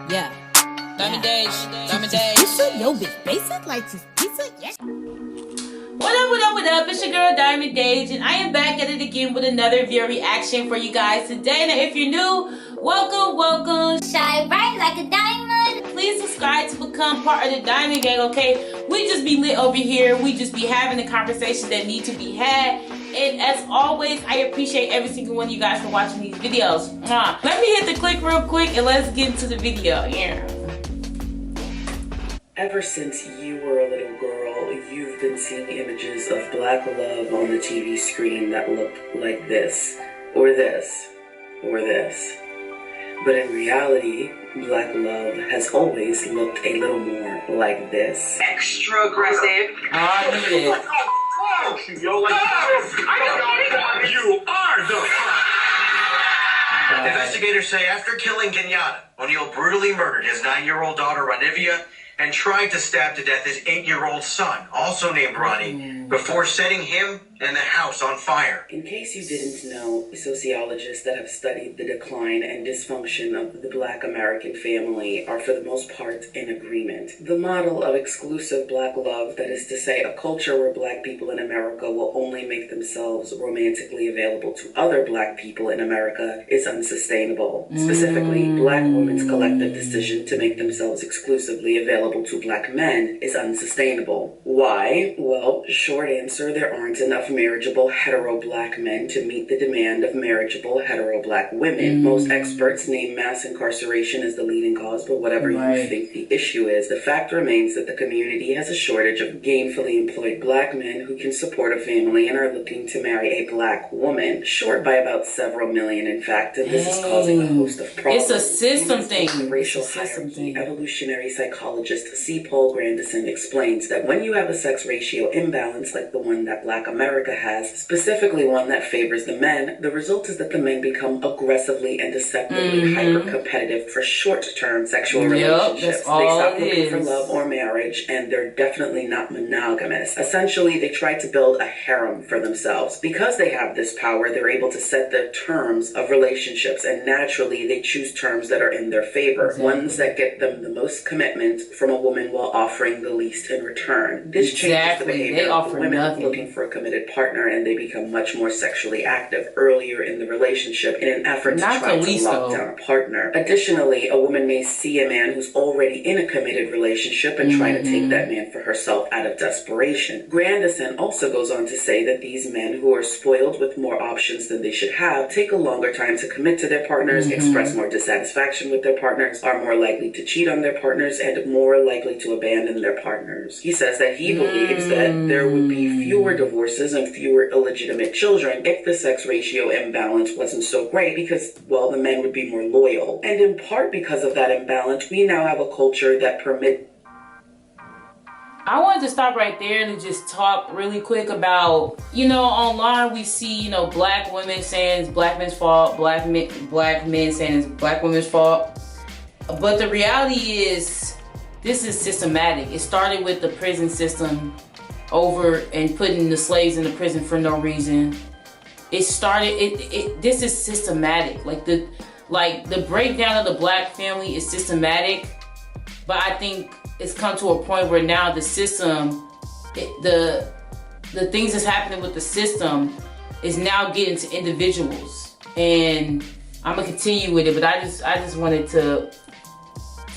Yeah. Diamond Days. Diamond Days. Pizza? Yo, bitch, basic? Like, just pizza? Yeah. What up? It's your girl Diamond Days, and I am back at it again with another video reaction for you guys today. Now, if you're new, welcome. Shine bright like a diamond. Please subscribe to become part of the Diamond Gang, okay? We just be lit over here. We just be having the conversations that need to be had. And as always, I appreciate every single one of you guys for watching these videos. Let me hit the click real quick and let's get into the video. Yeah. Ever since you were a little girl, you've been seeing images of black love on the TV screen that looked like this, or this, or this. But in reality, black love has always looked a little more like this. Extra aggressive. I knew it. You are the Investigators say after killing Kenyatta, O'Neill brutally murdered his 9-year-old daughter, Ranivia, and tried to stab to death his 8-year-old son, also named Ronnie, before setting him and the house on fire. In case you didn't know, sociologists that have studied the decline and dysfunction of the black American family are for the most part in agreement. The model of exclusive black love, that is to say a culture where black people in America will only make themselves romantically available to other black people in America, is unsustainable. Specifically, black women's collective decision to make themselves exclusively available to black men is unsustainable. Why? Well, short answer, there aren't enough marriageable hetero black men to meet the demand of marriageable hetero black women. Most experts name mass incarceration as the leading cause, but whatever you think the issue is, the fact remains that the community has a shortage of gainfully employed black men who can support a family and are looking to marry a black woman, short by about several million in fact, and this is causing a host of problems. It's a system thing. The racial hierarchy, evolutionary psychologist C. Paul Grandison explains that when you have a sex ratio imbalance like the one that black America has, specifically one that favors the men, the result is that the men become aggressively and deceptively hyper-competitive for short-term sexual relationships. They stop looking for love or marriage, and they're definitely not monogamous. Essentially, they try to build a harem for themselves. Because they have this power, they're able to set the terms of relationships, and naturally, they choose terms that are in their favor, ones that get them the most commitment from a woman while offering the least in return. This changes the behavior of women looking for a committed partner, and they become much more sexually active earlier in the relationship in an effort to try to lock down a partner. Additionally, a woman may see a man who's already in a committed relationship and try to take that man for herself out of desperation. Grandison also goes on to say that these men who are spoiled with more options than they should have take a longer time to commit to their partners, express more dissatisfaction with their partners, are more likely to cheat on their partners, and more likely to abandon their partners. He says that he believes that there would be fewer divorces and fewer illegitimate children if the sex ratio imbalance wasn't so great because, well, the men would be more loyal. And in part because of that imbalance, we now have a culture that permits. I wanted to stop right there and just talk really quick about, online we see, black women saying it's black men's fault, black men saying it's black women's fault. But the reality is, this is systematic. It started with the prison system over and putting the slaves in the prison for no reason. This is systematic. Like the breakdown of the black family is systematic, but I think it's come to a point where now the system, the things that's happening with the system is now getting to individuals. And I'm gonna continue with it, but I just wanted to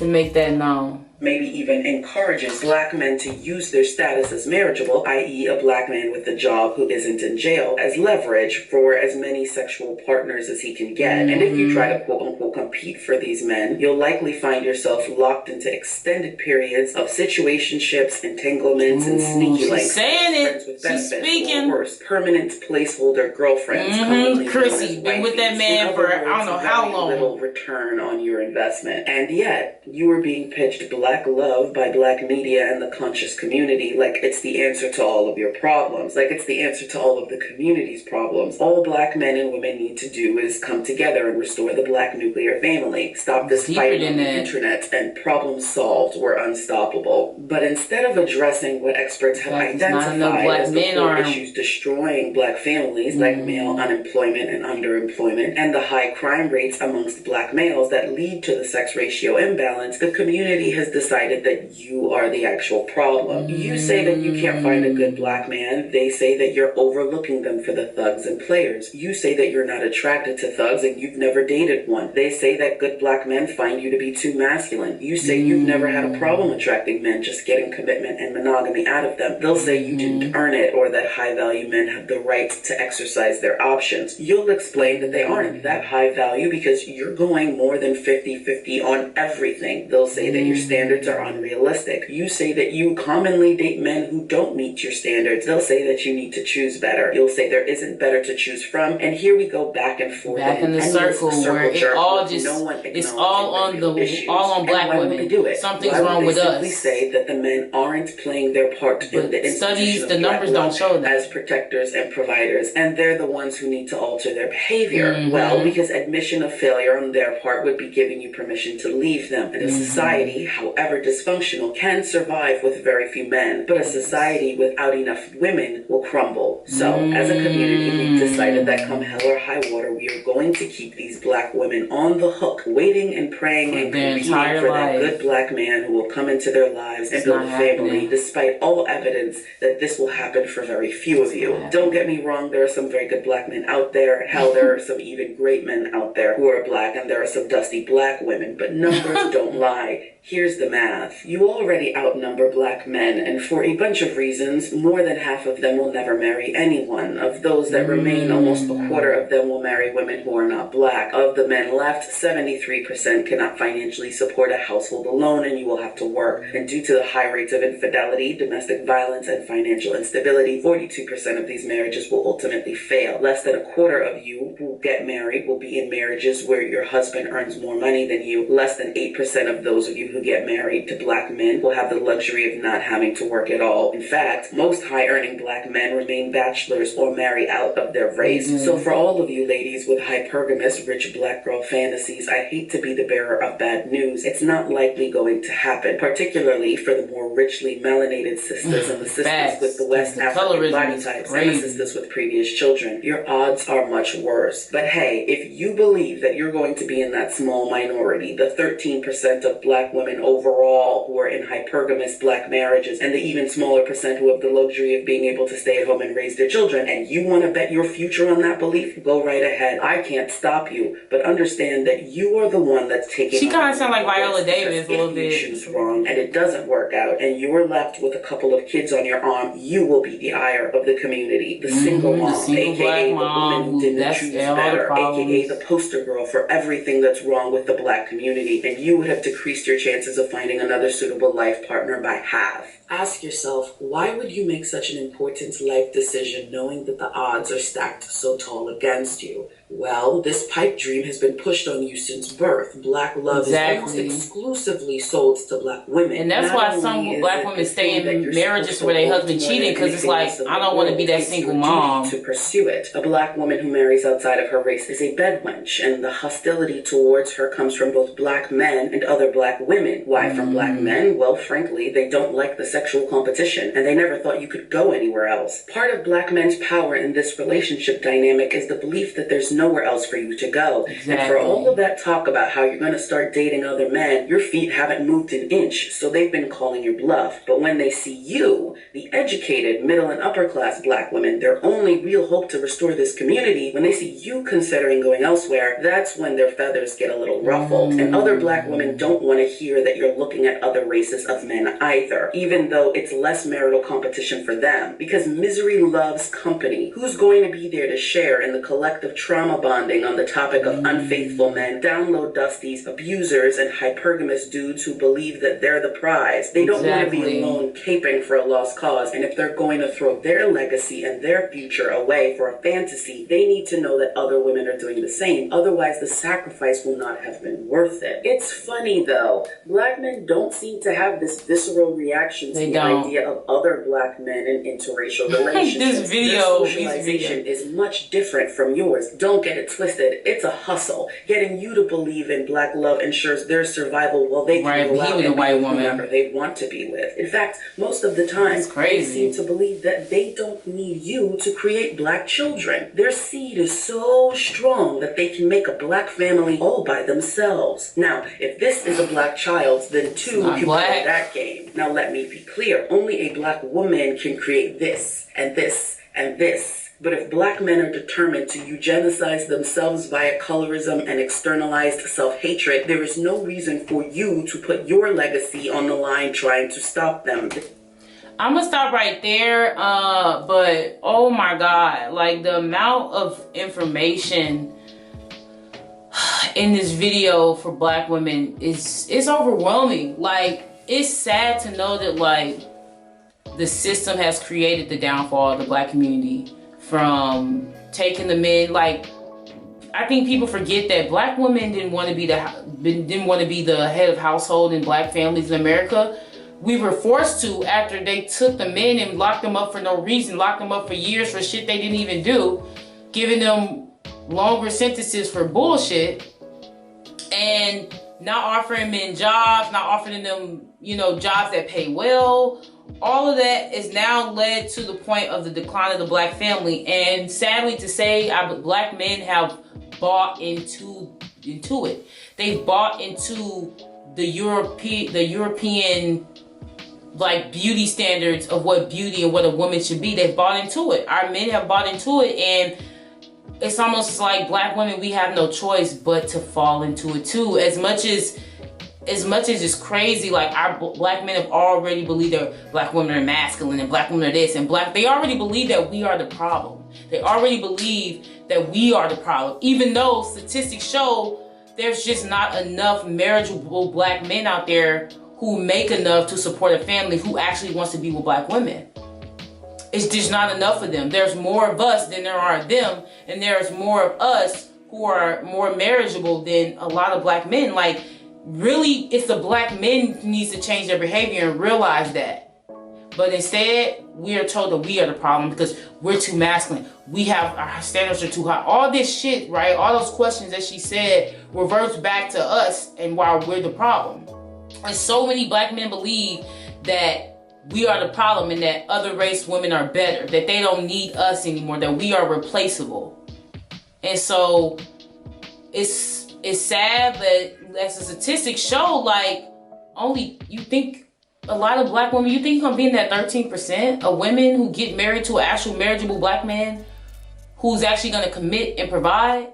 make that known. Maybe even encourages black men to use their status as marriageable, i.e. a black man with a job who isn't in jail, as leverage for as many sexual partners as he can get. And if you try to quote-unquote compete for these men, you'll likely find yourself locked into extended periods of situationships, entanglements, and sneaky links. She's saying it. She's speaking. Or worse, permanent placeholder girlfriends. Chrissy been with that man for I don't know how long. Little return on your investment. And yet, you were being pitched black love by black media and the conscious community like it's the answer to all of your problems, like it's the answer to all of the community's problems. All black men and women need to do is come together and restore the black nuclear your family. Stop this fight on the internet and problem solved. We're unstoppable. But instead of addressing what experts have identified as the core issues destroying black families, like male unemployment and underemployment, and the high crime rates amongst black males that lead to the sex ratio imbalance, the community has decided that you are the actual problem. You say that you can't find a good black man. They say that you're overlooking them for the thugs and players. You say that you're not attracted to thugs and you've never dated one. They say that good black men find you to be too masculine. You say you've never had a problem attracting men, just getting commitment and monogamy out of them. They'll say you didn't earn it, or that high value men have the right to exercise their options. You'll explain that they aren't that high value because you're going more than 50-50 on everything. They'll say that your standards are unrealistic. You say that you commonly date men who don't meet your standards. They'll say that you need to choose better. You'll say there isn't better to choose from, and here we go back and forth. Back in the circle where it all just, it's all on black women. Something's wrong with us. Simply say that the men aren't playing their part in the studies, the numbers don't show that. As protectors and providers, and they're the ones who need to alter their behavior. Well, because admission of failure on their part would be giving you permission to leave them. And a society, however dysfunctional, can survive with very few men, but a society without enough women will crumble. So, as a community, we've decided that come hell or high water, we are going to keep these black women on the hook, waiting and praying and competing for that good black man who will come into their lives and build a family, despite all evidence that this will happen for very few of you. Don't get me wrong, there are some very good black men out there. Hell, there are some even great men out there who are black, and there are some dusty black women, but numbers don't lie. Here's the math. You already outnumber black men, and for a bunch of reasons, more than half of them will never marry anyone. Of those that remain, almost a quarter of them will marry women who are not black. Of the men left, 73% cannot financially support a household alone, and you will have to work. And due to the high rates of infidelity, domestic violence, and financial instability, 42% of these marriages will ultimately fail. Less than a quarter of you who get married will be in marriages where your husband earns more money than you. Less than 8% of those of you who get married to black men will have the luxury of not having to work at all. In fact, most high-earning black men remain bachelors or marry out of their race. So for all of you ladies with hypergamous, rich black girl fantasies, I hate to be the bearer of bad news. It's not likely going to happen, particularly for the more richly melanated sisters and the sisters with the West African body types and the sisters with previous children. Your odds are much worse. But hey, if you believe that you're going to be in that small minority, the 13% of black women overall who are in hypergamous black marriages, and the even smaller percent who have the luxury of being able to stay at home and raise their children, and you want to bet your future on that belief, go right ahead. I can't stop you, but understand that you are the one that's taking. She kind of sounds like Viola Davis a little bit. If you choose wrong and it doesn't work out, and you are left with a couple of kids on your arm, you will be the ire of the community, the single mom, aka the woman who didn't choose better, aka the poster girl for everything that's wrong with the black community, and you would have decreased your chances of finding another suitable life partner by half. Ask yourself, why would you make such an important life decision knowing that the odds are stacked so tall against you? Well, this pipe dream has been pushed on you since birth. Black love is almost exclusively sold to black women. And that's why some black women stay in marriages where their husband cheating, because it's like, I don't want to be that single mom. To pursue it. A black woman who marries outside of her race is a bedwench, and the hostility towards her comes from both black men and other black women. Why from black men? Well, frankly, they don't like the sexual competition, and they never thought you could go anywhere else. Part of black men's power in this relationship dynamic is the belief that there's nowhere else for you to go. And for all of that talk about how you're going to start dating other men, your feet haven't moved an inch, so they've been calling your bluff. But when they see you, the educated, middle and upper class black women, their only real hope to restore this community, when they see you considering going elsewhere, that's when their feathers get a little ruffled. And other black women don't want to hear that you're looking at other races of men either, even though it's less marital competition for them, because misery loves company. Who's going to be there to share in the collective trauma bonding on the topic of unfaithful men, download dusties, abusers, and hypergamous dudes who believe that they're the prize? They don't want to be alone caping for a lost cause, and if they're going to throw their legacy and their future away for a fantasy, they need to know that other women are doing the same. Otherwise, the sacrifice will not have been worth it. It's funny though, black men don't seem to have this visceral reaction to the idea of other black men in interracial relationships. This video, their socialization is much different from yours. Don't don't get it twisted. It's a hustle. Getting you to believe in black love ensures their survival while they can go out and be with whoever they want to be with. In fact, most of the time, they seem to believe that they don't need you to create black children. Their seed is so strong that they can make a black family all by themselves. Now, if this is a black child, then two can play that game. Now, let me be clear. Only a black woman can create this and this and this. But if black men are determined to eugenicize themselves via colorism and externalized self-hatred, there is no reason for you to put your legacy on the line trying to stop them. I'm gonna stop right there, but oh my God, like the amount of information in this video for black women is overwhelming. Like, it's sad to know that like the system has created the downfall of the black community from taking the men. Like, I think people forget that black women didn't want to be the head of household in black families in America. We were forced to after they took the men and locked them up for no reason, locked them up for years for shit they didn't even do, giving them longer sentences for bullshit, and not offering men jobs, not offering them, you know, jobs that pay well. All of that is now led to the point of the decline of the black family. And sadly to say, black men have bought into it. They've bought into the European like beauty standards of what beauty and what a woman should be. They've bought into it. Our men have bought into it, and it's almost like black women, we have no choice but to fall into it too. As much as it's crazy, like our black men have already believed that black women are masculine and black women are this and they already believe that we are the problem. They already believe that we are the problem, even though statistics show there's just not enough marriageable black men out there who make enough to support a family who actually wants to be with black women. It's just not enough of them. There's more of us than there are of them, and there's more of us who are more marriageable than a lot of black men. Like, really, it's the black men who needs to change their behavior and realize that. But instead, we are told that we are the problem because we're too masculine. Our standards are too high. All this shit, right? All those questions that she said reverts back to us and why we're the problem. And so many black men believe that we are the problem and that other race women are better, that they don't need us anymore, that we are replaceable. And so it's sad, but as the statistics show, like, you think a lot of black women, you think you're gonna be in that 13% of women who get married to an actual marriageable black man who's actually gonna commit and provide?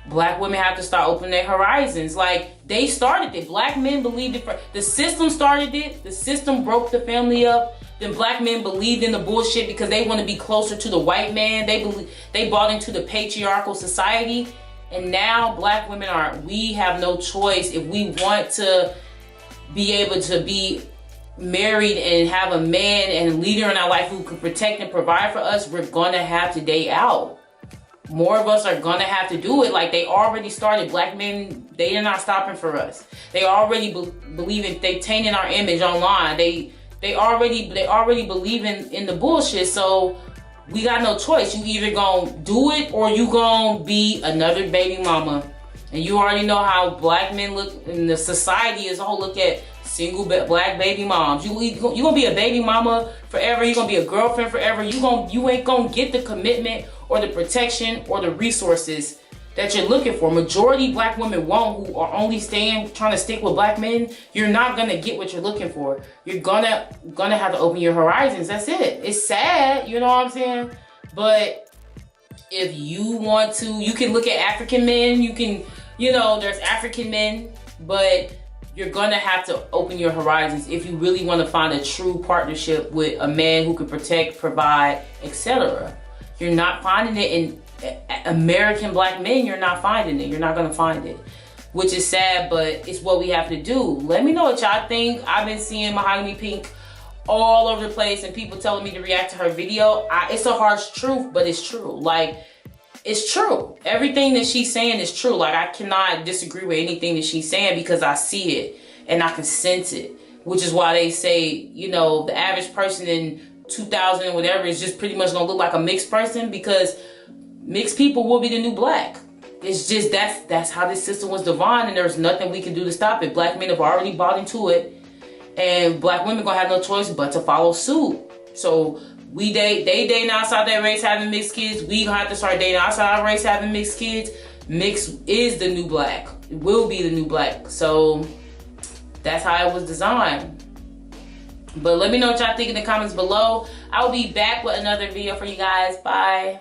Black women have to start opening their horizons. Like, they started it. Black men believed it. The system started it. The system broke the family up. Then black men believed in the bullshit because they want to be closer to the white man. They bought into the patriarchal society. And now black women we have no choice. If we want to be able to be married and have a man and a leader in our life who can protect and provide for us, we're gonna have to date out. More of us are gonna have to do it. Like, they already started. Black men, they are not stopping for us. They already believe in, they tainting our image online. They already believe in the bullshit. So we got no choice. You either gonna do it or you gonna be another baby mama. And you already know how black men look, and the society as a whole look at single black baby moms. You gonna be a baby mama forever. You gonna be a girlfriend forever. You ain't gonna get the commitment or the protection or the resources that you're looking for. Majority black women won't, who are only trying to stick with black men. You're not gonna get what you're looking for. You're gonna have to open your horizons. That's it. It's sad, you know what I'm saying? But if you want to, you can look at African men. You can, there's African men, but you're gonna have to open your horizons if you really want to find a true partnership with a man who can protect, provide, etc. You're not finding it in American black men. You're not finding it. You're not gonna find it, which is sad, but it's what we have to do. Let me know what y'all think. I've been seeing Mahogany Pink all over the place and people telling me to react to her video. It's a harsh truth, but it's true. Like, it's true. Everything that she's saying is true. Like, I cannot disagree with anything that she's saying because I see it and I can sense it, which is why they say, the average person in 2000 and whatever is just pretty much gonna look like a mixed person, because mixed people will be the new black. It's just that's how this system was designed, and there's nothing we can do to stop it. Black men have already bought into it, and black women gonna have no choice but to follow suit. So they dating outside their race having mixed kids. We gonna have to start dating outside our race having mixed kids. Mixed is the new black. It will be the new black. So that's how it was designed. But let me know what y'all think in the comments below. I will be back with another video for you guys. Bye.